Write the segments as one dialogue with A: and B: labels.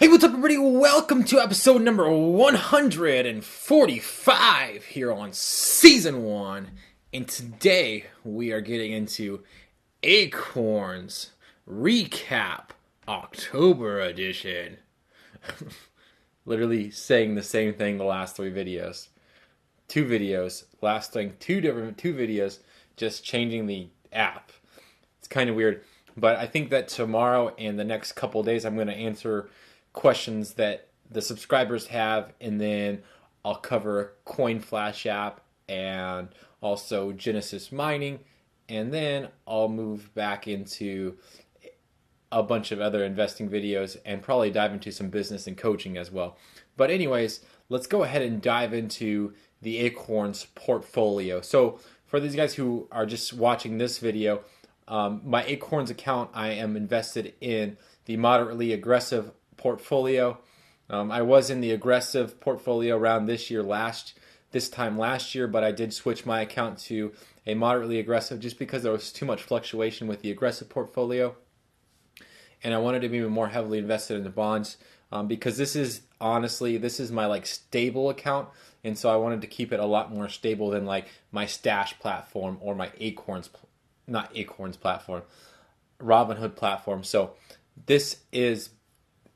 A: Hey, what's up, everybody? Welcome to episode number 145 here on season 1. And today we are getting into Acorns Recap October Edition. Literally saying the same thing the last three videos. Two videos, lasting two videos, just changing the app. It's kind of weird. But I think that tomorrow and the next couple of days I'm going to answer questions that the subscribers have, and then I'll cover Coin Flash app and also Genesis mining, and then I'll move back into a bunch of other investing videos and probably dive into some business and coaching as well. But anyways, let's go ahead and dive into the Acorns portfolio. So for these guys who are just watching this video, my Acorns account, I am invested in the moderately aggressive portfolio. I was in the aggressive portfolio around this time last year, but I did switch my account to a moderately aggressive just because there was too much fluctuation with the aggressive portfolio, and I wanted to be more heavily invested in the bonds because this is my stable account, and so I wanted to keep it a lot more stable than like my Stash platform or my Robinhood platform. So this is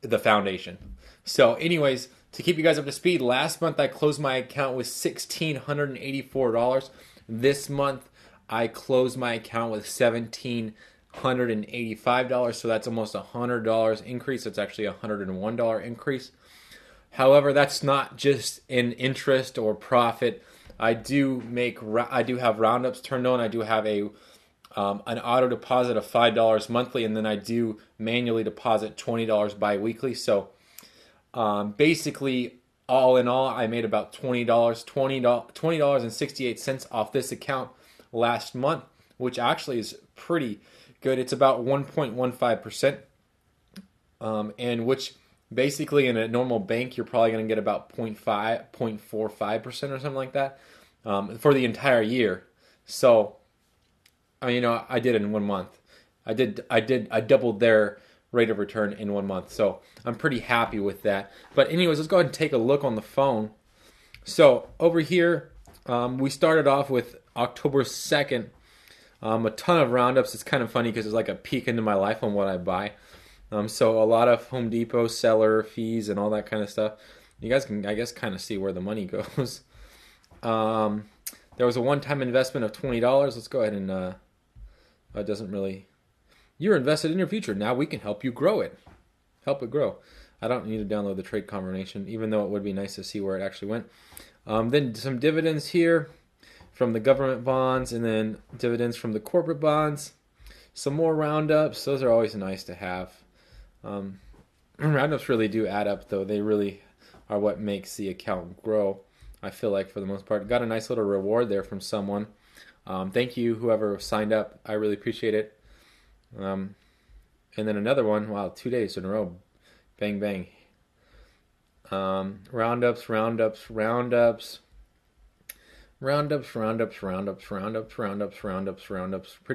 A: the foundation. So anyways, to keep you guys up to speed, last month I closed my account with $1,684. This month I closed my account with $1,785. So that's almost $100 increase. It's actually a $101 increase. However, that's not just in interest or profit. I do have roundups turned on. I do have an auto deposit of $5 monthly, and then I do manually deposit $20 bi-weekly. So basically, all in all, I made about $20.68 off this account last month, which actually is pretty good. It's about 1.15%, and which basically in a normal bank, you're probably going to get about 0.45% or something like that for the entire year. So I did it in 1 month. I doubled their rate of return in 1 month. So I'm pretty happy with that. But anyways, let's go ahead and take a look on the phone. So over here, we started off with October 2nd. A ton of roundups. It's kind of funny because it's like a peek into my life on what I buy. So a lot of Home Depot seller fees and all that kind of stuff. You guys can, I guess, kind of see where the money goes. There was a one-time investment of $20. Let's go ahead and it doesn't really. You're invested in your future. Now we can help you grow it. Help it grow. I don't need to download the trade confirmation, even though it would be nice to see where it actually went. Then some dividends here from the government bonds, and then dividends from the corporate bonds. Some more roundups. Those are always nice to have. Roundups really do add up, though. They really are what makes the account grow, I feel like, for the most part. Got a nice little reward there from someone. Thank you, whoever signed up. I really appreciate it. And then another one. Wow, 2 days in a row. Bang, bang. Roundups. Pretty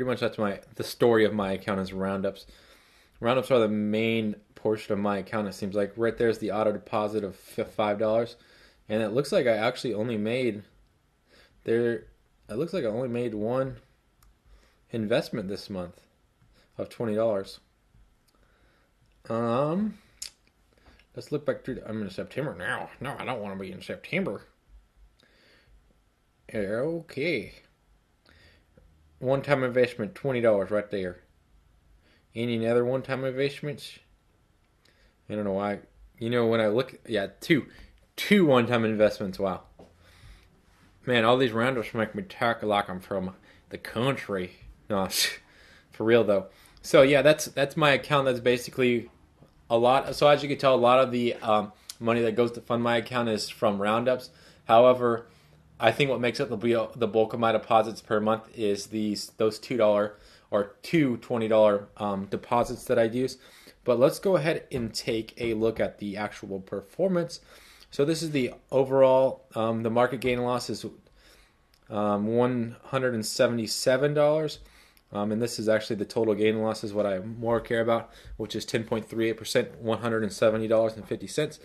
A: much that's the story of my account is roundups. Roundups are the main portion of my account, it seems like. Right there's the auto deposit of $5. And it looks like I actually only made one investment this month of $20. Let's look back through. I'm in September now. No, I don't want to be in September. Okay. One-time investment, $20 right there. Any other one-time investments? I don't know why. When I look, two one-time investments. Wow. Man, all these roundups make me talk like I'm from the country. No, for real though. So yeah, that's my account. That's basically a lot. So as you can tell, a lot of the money that goes to fund my account is from roundups. However, I think what makes up the bulk of my deposits per month is those $2 or two $20 deposits that I use. But let's go ahead and take a look at the actual performance. So this is the overall, the market gain and loss is $177. And this is actually the total gain and loss is what I more care about, which is 10.38%, $170.50.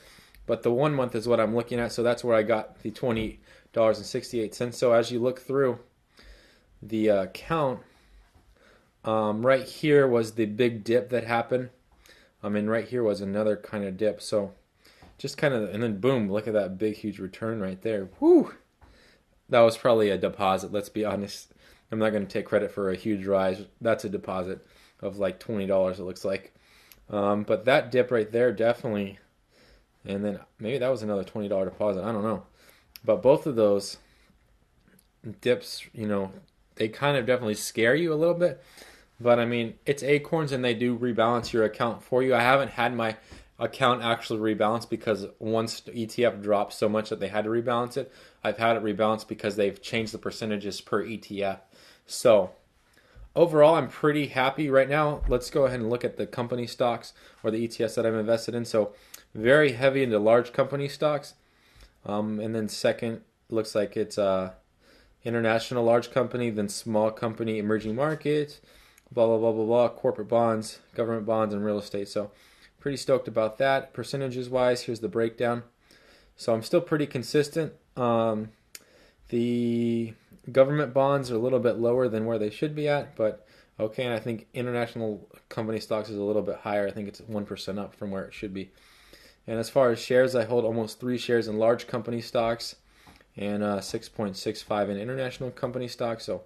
A: But the 1 month is what I'm looking at, so that's where I got the $20.68. So as you look through the account, right here was the big dip that happened. And right here was another kind of dip. So just kind of, and then boom, look at that big, huge return right there. Whoo! That was probably a deposit, let's be honest. I'm not going to take credit for a huge rise. That's a deposit of like $20, it looks like. But that dip right there definitely, and then maybe that was another $20 deposit. I don't know. But both of those dips, you know, they kind of definitely scare you a little bit. But I mean, it's Acorns and they do rebalance your account for you. I haven't had my account actually rebalance because once the ETF dropped so much that they had to rebalance it, I've had it rebalanced because they've changed the percentages per ETF. So overall, I'm pretty happy right now. Let's go ahead and look at the company stocks or the ETFs that I've invested in. So very heavy into large company stocks. And then second, looks like it's international large company, then small company, emerging markets, blah, blah, blah, blah, blah, corporate bonds, government bonds, and real estate. So pretty stoked about that. Percentages wise, here's the breakdown. So I'm still pretty consistent. The government bonds are a little bit lower than where they should be at, but okay. And I think international company stocks is a little bit higher. I think it's 1% up from where it should be. And as far as shares, I hold almost 3 shares in large company stocks and 6.65 in international company stocks. So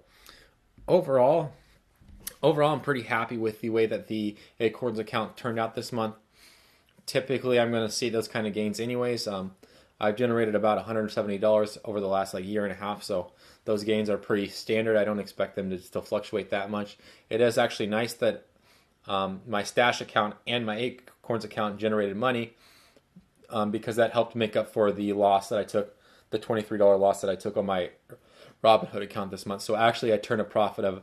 A: overall, I'm pretty happy with the way that the Acorns account turned out this month. Typically, I'm going to see those kind of gains anyways. I've generated about $170 over the last year and a half, so those gains are pretty standard. I don't expect them to still fluctuate that much. It is actually nice that my stash account and my Acorns account generated money because that helped make up for the loss that I took, the $23 loss that I took on my Robinhood account this month. So actually, I turned a profit of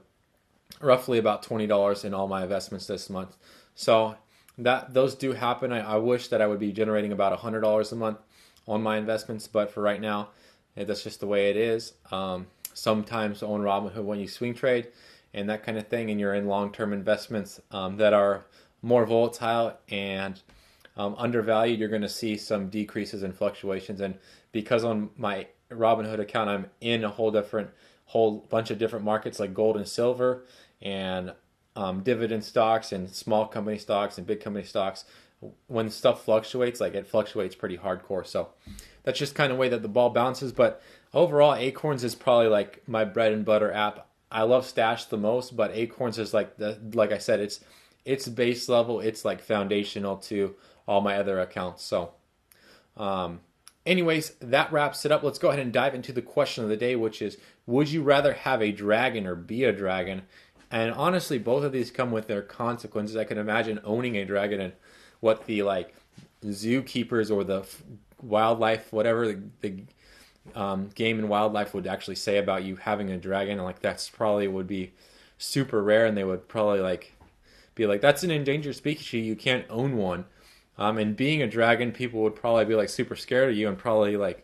A: roughly about $20 in all my investments this month. So those do happen. I wish that I would be generating about $100 a month on my investments, but for right now, that's just the way it is. Sometimes on Robinhood, when you swing trade and that kind of thing, and you're in long-term investments that are more volatile and undervalued, you're going to see some decreases and fluctuations. And because on my Robinhood account, I'm in a whole bunch of different markets like gold and silver and dividend stocks and small company stocks and big company stocks. When stuff fluctuates, it fluctuates pretty hardcore. So that's just kind of the way that the ball bounces. But overall, Acorns is probably my bread and butter app. I love Stash the most, but Acorns is like I said, it's base level. It's foundational to all my other accounts. So anyways, that wraps it up. Let's go ahead and dive into the question of the day, which is, would you rather have a dragon or be a dragon? And honestly, both of these come with their consequences. I can imagine owning a dragon and what the zookeepers or the wildlife, whatever the game and wildlife would actually say about you having a dragon. That's probably would be super rare, and they would probably be like, that's an endangered species, you can't own one. And being a dragon, people would probably be super scared of you and probably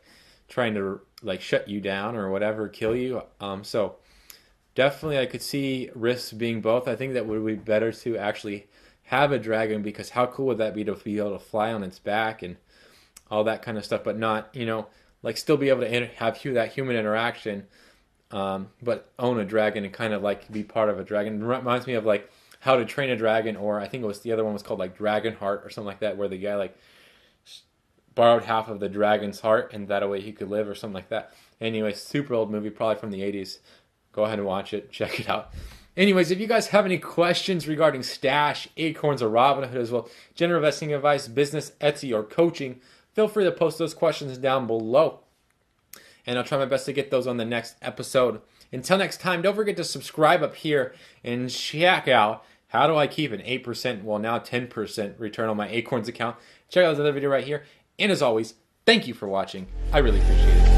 A: trying to shut you down or whatever, kill you. So definitely I could see risks being both. I think that would be better to actually have a dragon, because how cool would that be to be able to fly on its back and all that kind of stuff, but not, still be able to have that human interaction, but own a dragon and kind of be part of a dragon. It reminds me of How to Train a Dragon, or I think it was the other one was called Dragon Heart or something like that, where the guy borrowed half of the dragon's heart and that way he could live or something like that. Anyway, super old movie, probably from the 80s. Go ahead and watch it, check it out. Anyways, if you guys have any questions regarding Stash, Acorns, or Robinhood, as well general investing advice, business, Etsy, or coaching, feel free to post those questions down below, and I'll try my best to get those on the next episode. Until next time, don't forget to subscribe up here and check out how do I keep an 8%, well now 10% return on my Acorns account. Check out this other video right here. And as always, thank you for watching. I really appreciate it.